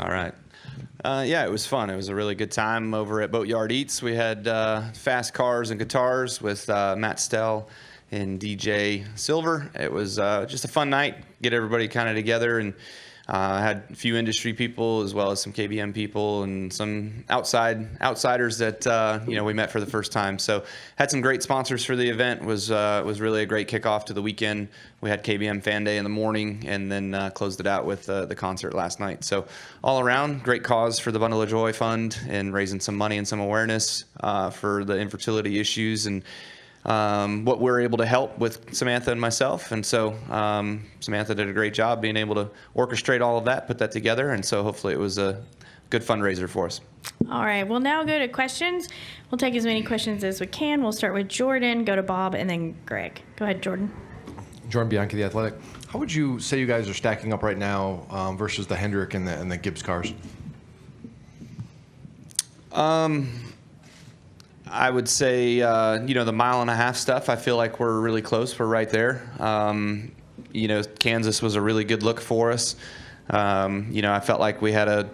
All right. Yeah, it was fun. It was a really good time over at Boatyard Eats. We had fast cars and guitars with Matt Stell and DJ Silver. It was just a fun night, get everybody kind of together, and had a few industry people as well as some KBM people and some outsiders that we met for the first time. So had some great sponsors for the event. Was really a great kickoff to the weekend. We had KBM Fan Day in the morning and then closed it out with the concert last night. So all around, great cause for the Bundle of Joy Fund and raising some money and some awareness for the infertility issues and what we're able to help with Samantha and myself. And so Samantha did a great job being able to orchestrate all of that, put that together. And so hopefully it was a good fundraiser for us. All right. We'll now go to questions. We'll take as many questions as we can. We'll start with Jordan, go to Bob, and then Greg. Go ahead, Jordan. Jordan Bianchi, The Athletic. How would you say you guys are stacking up right now versus the Hendrick and the Gibbs cars? I would say, the mile and a half stuff, I feel like we're really close. We're right there. Kansas was a really good look for us. I felt like we had a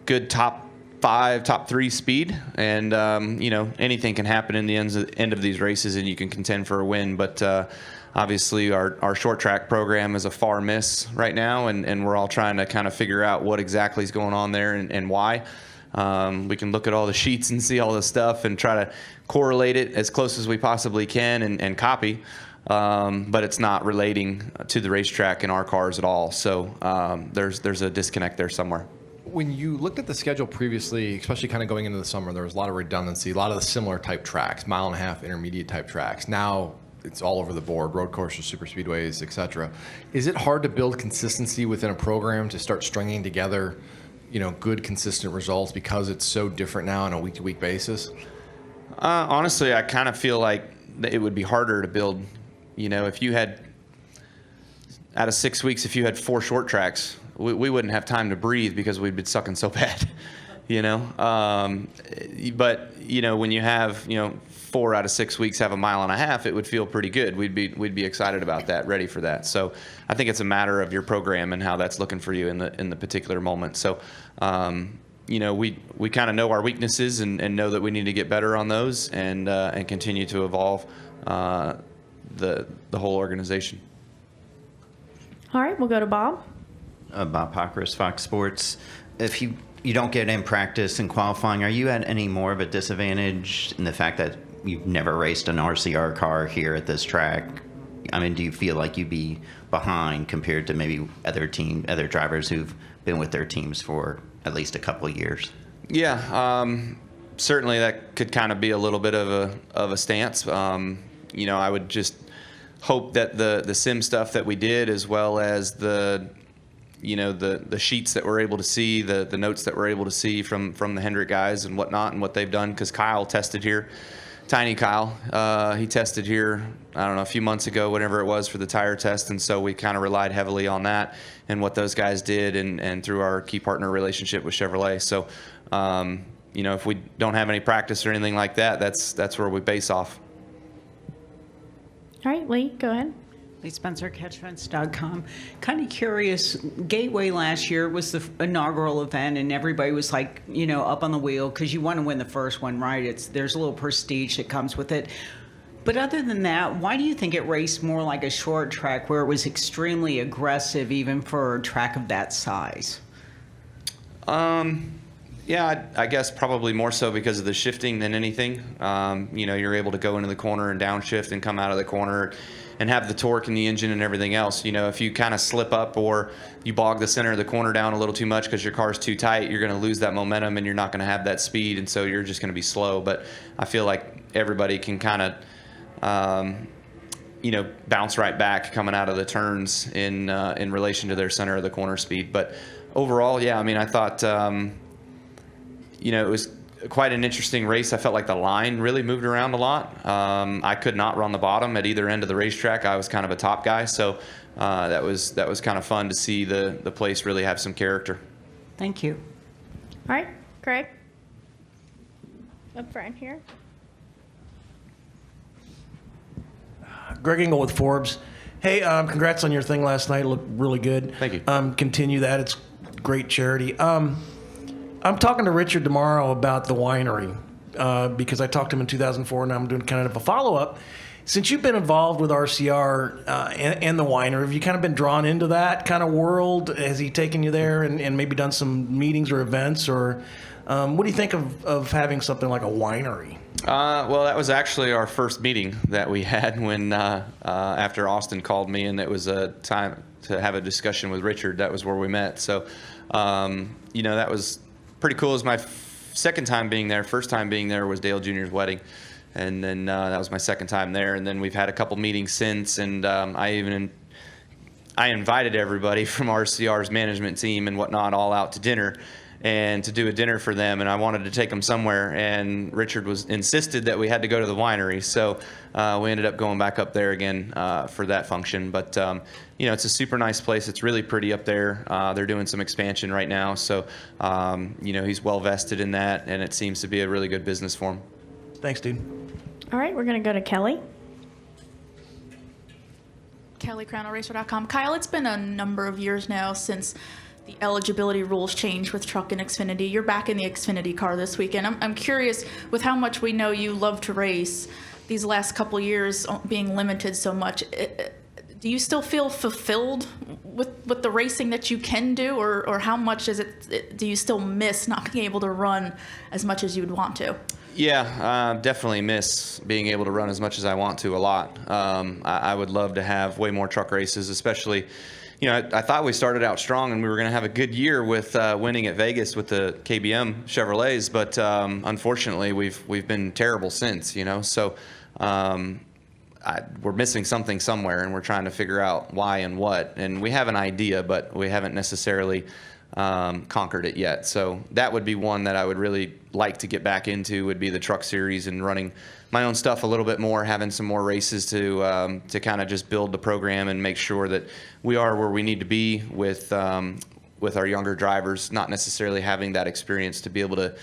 good top 5, top 3 speed. And, anything can happen in the end of these races and you can contend for a win. But obviously our short track program is a far miss right now. And we're all trying to kind of figure out what exactly is going on there and why. We can look at all the sheets and see all the stuff and try to correlate it as close as we possibly can and copy, but it's not relating to the racetrack in our cars at all. So there's a disconnect there somewhere. When you looked at the schedule previously, especially kind of going into the summer, there was a lot of redundancy, a lot of the similar type tracks, mile and a half, intermediate type tracks. Now it's all over the board, road courses, super speedways, etc. Is it hard to build consistency within a program to start stringing together good, consistent results because it's so different now on a week-to-week basis? Honestly, I kind of feel like it would be harder to build. If you had, out of 6 weeks, if you had 4 short tracks, we wouldn't have time to breathe because we'd be sucking so bad, But, when you have, 4 out of 6 weeks have a mile and a half, it would feel pretty good. We'd be excited about that, ready for that. So I think it's a matter of your program and how that's looking for you in the particular moment. So, we kind of know our weaknesses and know that we need to get better on those and continue to evolve the whole organization. All right, we'll go to Bob. Bob Pockris, Fox Sports. If you don't get in practice and qualifying, are you at any more of a disadvantage in the fact that you've never raced an RCR car here at this track? I mean, do you feel like you'd be behind compared to maybe other drivers who've been with their teams for at least a couple of years? Yeah, certainly that could kind of be a little bit of a stance. I would just hope that the sim stuff that we did, as well as the sheets that we're able to see, the notes that we're able to see from the Hendrick guys and whatnot and what they've done, because Kyle tested here. Tiny Kyle, he tested here, I don't know, a few months ago, whatever it was, for the tire test, and so we kind of relied heavily on that and what those guys did and through our key partner relationship with Chevrolet. So, if we don't have any practice or anything like that, that's where we base off. All right, Lee, go ahead. Lee Spencer, catchfence.com. Kind of curious, Gateway last year was the inaugural event, and everybody was like, up on the wheel because you want to win the first one, right? There's a little prestige that comes with it. But other than that, why do you think it raced more like a short track where it was extremely aggressive even for a track of that size? Yeah, I guess probably more so because of the shifting than anything. You're able to go into the corner and downshift and come out of the corner and have the torque in the engine and everything else. If you kind of slip up or you bog the center of the corner down a little too much because your car's too tight, you're going to lose that momentum and you're not going to have that speed, and so you're just going to be slow. But I feel like everybody can kind of, bounce right back coming out of the turns in relation to their center of the corner speed. But overall, yeah, I thought, it was quite an interesting race. I felt like the line really moved around a lot. I could not run the bottom at either end of the racetrack. I was kind of a top guy, so that was kind of fun to see the place really have some character. Thank you. All right, Greg. Up front here. Greg Engel with Forbes. Hey, congrats on your thing last night. It looked really good. Thank you. Continue that. It's great charity. I'm talking to Richard tomorrow about the winery because I talked to him in 2004, and I'm doing kind of a follow-up. Since you've been involved with RCR and the winery, have you kind of been drawn into that kind of world? Has he taken you there and maybe done some meetings or events? Or what do you think of having something like a winery? Well, that was actually our first meeting that we had when after Austin called me, and it was a time to have a discussion with Richard. That was where we met. So, that was pretty cool. It was my second time being there. First time being there was Dale Jr.'s wedding. And then that was my second time there. And then we've had a couple meetings since. And I invited everybody from RCR's management team and whatnot all out to dinner and to do a dinner for them. And I wanted to take them somewhere. And Richard insisted that we had to go to the winery. So we ended up going back up there again for that function. But, it's a super nice place. It's really pretty up there. They're doing some expansion right now. So, he's well vested in that. And it seems to be a really good business for him. Thanks, dude. All right, we're going to go to Kelly. KellyCrownRacer.com. Kyle, it's been a number of years now since the eligibility rules changed with Truck and Xfinity. You're back in the Xfinity car this weekend. I'm curious, with how much we know you love to race, these last couple years being limited so much, do you still feel fulfilled with the racing that you can do, or how much do you still miss not being able to run as much as you'd want to? Yeah, definitely miss being able to run as much as I want to a lot. I would love to have way more truck races, especially, I thought we started out strong and we were going to have a good year with winning at Vegas with the KBM Chevrolets, but unfortunately we've been terrible since, so we're missing something somewhere and we're trying to figure out why and what. And we have an idea, but we haven't necessarily conquered it yet. So that would be one that I would really like to get back into, would be the truck series and running my own stuff a little bit more, having some more races to kind of just build the program and make sure that we are where we need to be with our younger drivers, not necessarily having that experience to be able to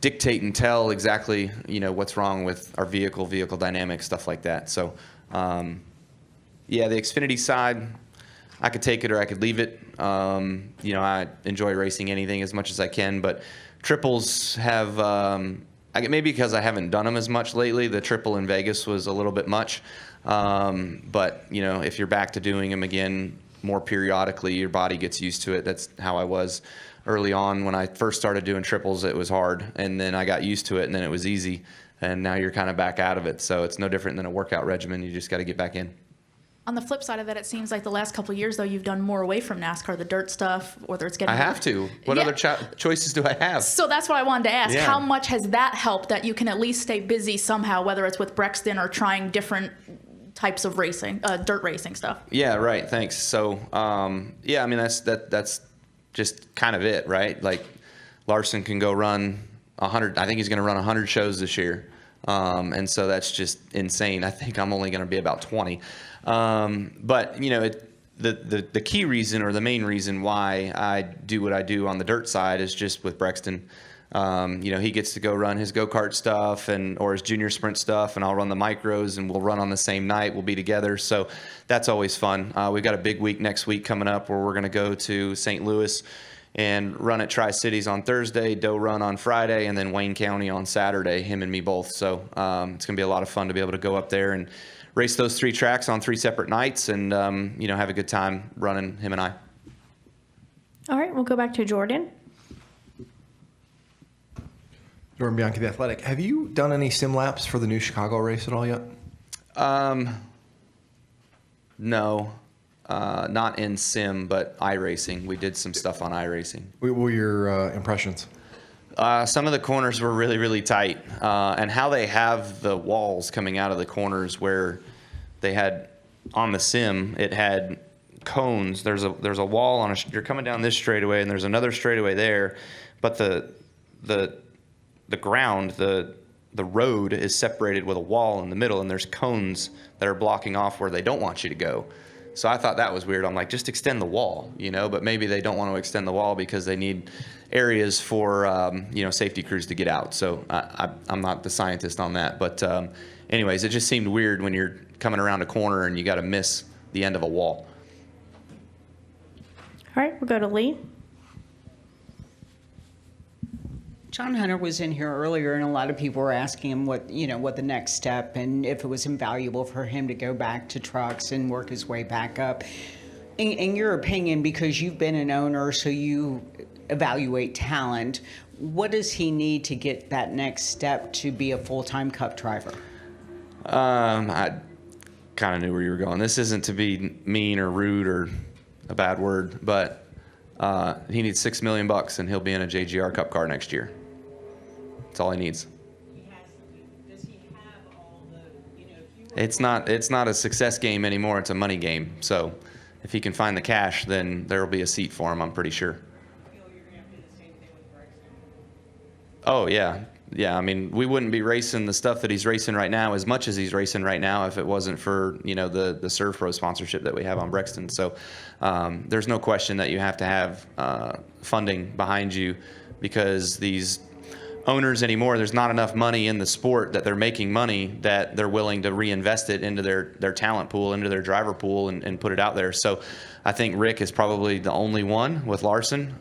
dictate and tell exactly, what's wrong with our vehicle dynamics, stuff like that. So, the Xfinity side, I could take it or I could leave it. I enjoy racing anything as much as I can, but triples have, maybe because I haven't done them as much lately, the triple in Vegas was a little bit much. But, if you're back to doing them again more periodically, your body gets used to it. That's how I was early on. When I first started doing triples, it was hard, and then I got used to it, and then it was easy, and now you're kind of back out of it. So it's no different than a workout regimen. You just got to get back in. On the flip side of that, it seems like the last couple of years, though, you've done more away from NASCAR, the dirt stuff, whether it's getting... I have to. What other choices do I have? So that's what I wanted to ask. Yeah. How much has that helped that you can at least stay busy somehow, whether it's with Braxton or trying different types of racing, dirt racing stuff? Yeah, right. Thanks. So, that's just kind of it, right? Like, Larson can go run 100. I think he's going to run 100 shows this year. And so that's just insane. I think I'm only going to be about 20. But the key reason, or the main reason why I do what I do on the dirt side, is just with Braxton. He gets to go run his go-kart stuff or his junior sprint stuff, and I'll run the micros, and we'll run on the same night. We'll be together. So that's always fun. We've got a big week next week coming up where we're going to go to St. Louis and run at Tri-Cities on Thursday, Doe Run on Friday, and then Wayne County on Saturday, him and me both. So it's going to be a lot of fun to be able to go up there and race those 3 tracks on 3 separate nights and, have a good time running, him and I. All right, we'll go back to Jordan. Jordan Bianchi, The Athletic. Have you done any sim laps for the new Chicago race at all yet? No, not in sim, but iRacing. We did some stuff on iRacing. What were your impressions? Some of the corners were really, really tight, and how they have the walls coming out of the corners where they had on the sim, it had cones. There's a wall you're coming down this straightaway, and there's another straightaway there, but the ground, the road is separated with a wall in the middle, and there's cones that are blocking off where they don't want you to go. So I thought that was weird. I'm like, just extend the wall, but maybe they don't want to extend the wall because they need areas for, safety crews to get out. So I'm not the scientist on that. But anyways, it just seemed weird when you're coming around a corner and you got to miss the end of a wall. All right, we'll go to Lee. John Hunter was in here earlier, and a lot of people were asking him what the next step, and if it was invaluable for him to go back to trucks and work his way back up. In your opinion, because you've been an owner, so you evaluate talent, what does he need to get that next step to be a full-time Cup driver? I kind of knew where you were going. This isn't to be mean or rude or a bad word, but he needs $6 million and he'll be in a JGR Cup car next year. That's all he needs. Does he have all the, It's not a success game anymore. It's a money game. So if he can find the cash, then there will be a seat for him, I'm pretty sure. Oh, yeah. Yeah, I mean, we wouldn't be racing the stuff that he's racing right now as much as he's racing right now if it wasn't for, the Serve Pro sponsorship that we have on Braxton. So there's no question that you have to have funding behind you, because these owners anymore, there's not enough money in the sport that they're making money that they're willing to reinvest it into their talent pool, into their driver pool, and put it out there. So I think Rick is probably the only one with Larson.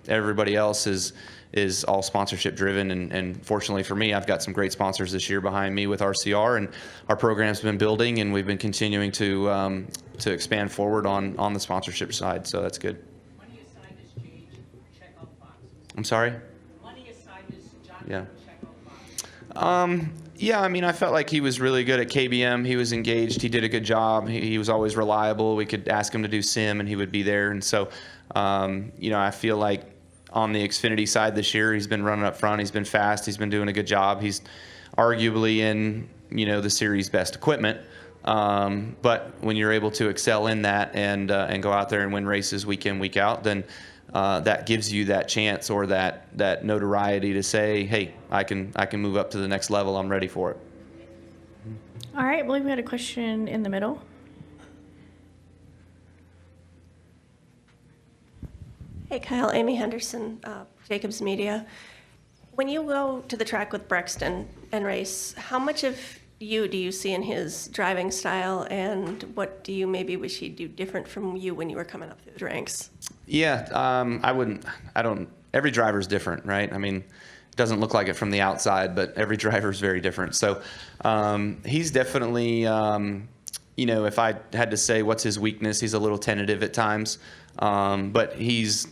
Everybody else is all sponsorship driven, and fortunately for me, I've got some great sponsors this year behind me with RCR, and our program's been building, and we've been continuing to expand forward on the sponsorship side, so that's good. money aside does change check off boxes? I'm sorry? Money aside does John Yeah. check off boxes? Yeah, I mean, I felt like he was really good at KBM. He was engaged. He did a good job. He was always reliable. We could ask him to do sim, and he would be there. And so, I feel like on the Xfinity side this year, he's been running up front. He's been fast. He's been doing a good job. He's arguably in, the series best equipment. But when you're able to excel in that and go out there and win races week in, week out, then that gives you that chance or that notoriety to say, hey, I can move up to the next level. I'm ready for it. All right, I believe we had a question in the middle. Hey, Kyle. Amy Henderson, Jacobs Media. When you go to the track with Braxton and race, how much of you do you see in his driving style, and what do you maybe wish he'd do different from you when you were coming up through the ranks? Yeah, every driver's different, right? I mean, it doesn't look like it from the outside, but every driver's very different. So he's definitely, if I had to say what's his weakness, he's a little tentative at times, but he's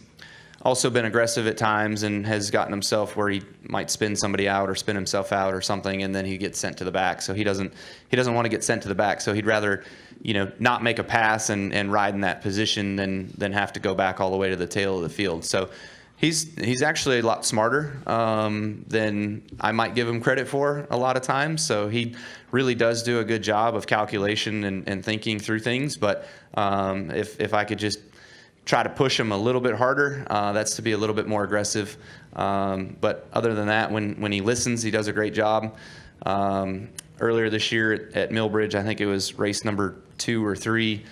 also been aggressive at times and has gotten himself where he might spin somebody out or spin himself out or something, and then he gets sent to the back. So he doesn't want to get sent to the back. So he'd rather, not make a pass and ride in that position than have to go back all the way to the tail of the field. So he's actually a lot smarter than I might give him credit for a lot of times. So he really does do a good job of calculation and thinking through things. But if I could just try to push him a little bit harder, that's to be a little bit more aggressive. But other than that, when he listens, he does a great job. Earlier this year at Millbridge, I think it was race number 2 or 3,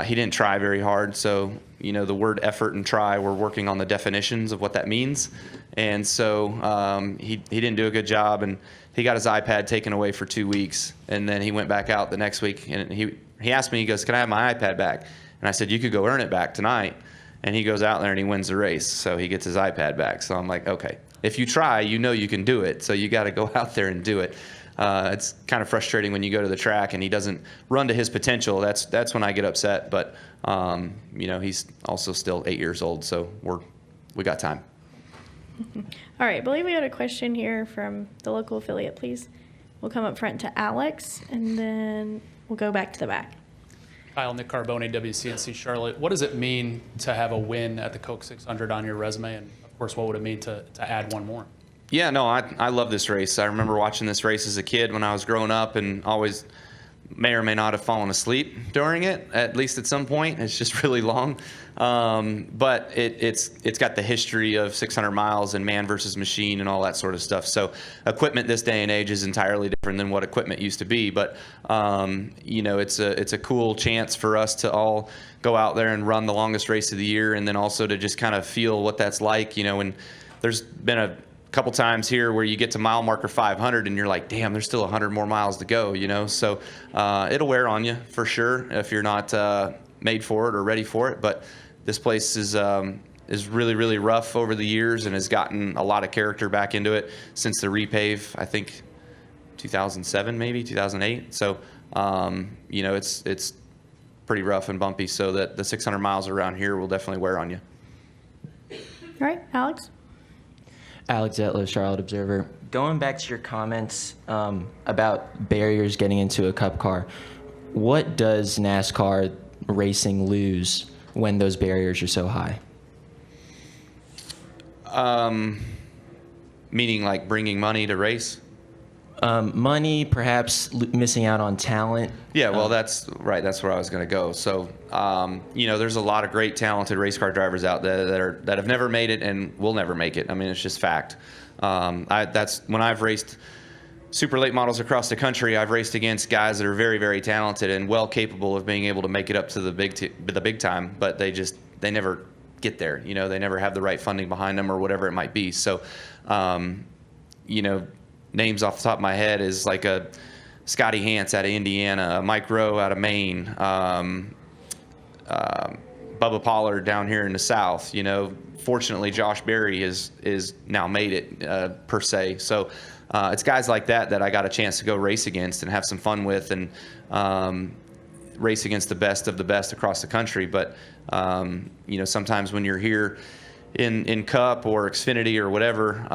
he didn't try very hard. So, the word effort and try, we're working on the definitions of what that means. And so he didn't do a good job, and he got his iPad taken away for 2 weeks. And then he went back out the next week, and he asked me, he goes, "Can I have my iPad back?" And I said, "You could go earn it back tonight." And he goes out there and he wins the race. So he gets his iPad back. So I'm like, okay, if you try, you can do it. So you got to go out there and do it. It's kind of frustrating when you go to the track and he doesn't run to his potential. That's when I get upset. But, he's also still 8 years old. So we got time. All right, I believe we had a question here from the local affiliate, please. We'll come up front to Alex, and then we'll go back to the back. Kyle, Nick Carbone, WCNC Charlotte. What does it mean to have a win at the Coke 600 on your resume? And, of course, what would it mean to add one more? Yeah, no, I love this race. I remember watching this race as a kid when I was growing up, and always may or may not have fallen asleep during it, at least at some point. It's just really long. But it's got the history of 600 miles and man versus machine and all that sort of stuff. So equipment this day and age is entirely different than what equipment used to be. But, it's a cool chance for us to all go out there and run the longest race of the year, and then also to just kind of feel what that's like, and there's been a couple times here where you get to mile marker 500 and you're like, damn, there's still 100 more miles to go, so it'll wear on you for sure if you're not made for it or ready for it. But this place is is really, really rough over the years and has gotten a lot of character back into it since the repave, I think 2007, maybe 2008. So, you know, it's pretty rough and bumpy, so that the 600 miles around here will definitely wear on you. All right, Alex? Alex Zetlow, Charlotte Observer. Going back to your comments about barriers getting into a Cup car, what does NASCAR racing lose when those barriers are so high? Meaning like bringing money to race? Money, perhaps missing out on talent. Yeah, well, that's right. That's where I was going to go. So, you know, there's a lot of great, talented race car drivers out there that have never made it and will never make it. I mean, it's just fact. That's when I've raced super late models across the country. I've raced against guys that are very, very talented and well capable of being able to make it up to the big time, but they never get there. You know, they never have the right funding behind them or whatever it might be. So, you know, names off the top of my head is like a Scotty Hance out of Indiana, Mike Rowe out of Maine, Bubba Pollard down here in the South. You know, fortunately, Josh Berry is now made it per se. So it's guys like that I got a chance to go race against and have some fun with, and race against the best of the best across the country. But you know, sometimes when you're here in Cup or Xfinity or whatever,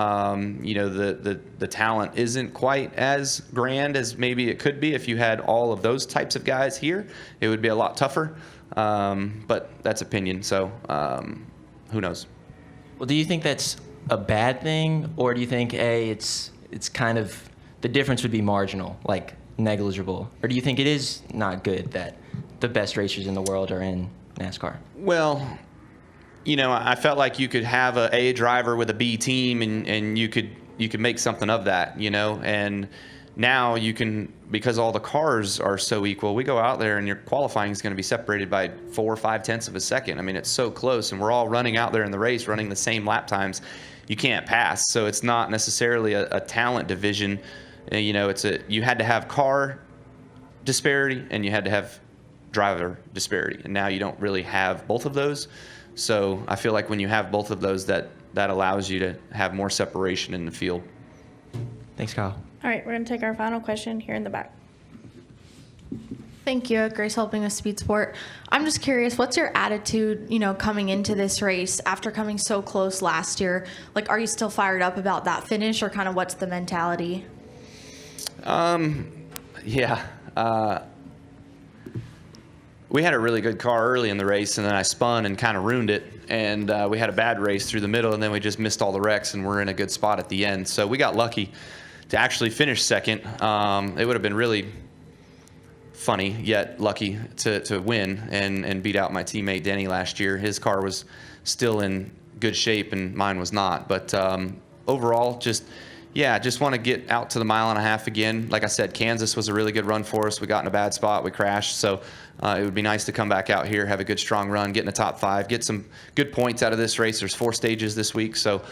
you know, the talent isn't quite as grand as maybe it could be if you had all of those types of guys here. It would be a lot tougher, but that's opinion, so who knows? Well, do you think that's a bad thing, or do you think, it's kind of, the difference would be marginal, like negligible? Or do you think it is not good that the best racers in the world are in NASCAR? Well, you know, I felt like you could have a A driver with a B team, and you could make something of that, you know. And now you can, because all the cars are so equal, we go out there and your qualifying is going to be separated by 4 or 5 tenths of a second. I mean, it's so close, and we're all running out there in the race, running the same lap times. You can't pass. So it's not necessarily a talent division. You know, you had to have car disparity and you had to have driver disparity, and now you don't really have both of those. So I feel like when you have both of those, that allows you to have more separation in the field. Thanks, Kyle. All right, we're going to take our final question here in the back. Thank you, Grace Helping with Speed Sport. I'm just curious, what's your attitude, you know, coming into this race after coming so close last year? Like, are you still fired up about that finish, or kind of what's the mentality? Yeah. We had a really good car early in the race, and then I spun and kind of ruined it. And we had a bad race through the middle, and then we just missed all the wrecks, and we're in a good spot at the end. So we got lucky to actually finish second. It would have been really funny, yet lucky to win and beat out my teammate Denny last year. His car was still in good shape, and mine was not. But overall, just want to get out to the 1.5 miles again. Like I said, Kansas was a really good run for us. We got in a bad spot. We crashed. So it would be nice to come back out here, have a good, strong run, get in the top 5, get some good points out of this race. There's 4 stages this week. So,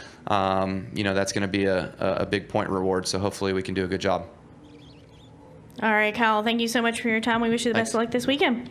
you know, that's going to be a big point reward. So hopefully we can do a good job. All right, Kyle, thank you so much for your time. We wish you the best of luck this weekend.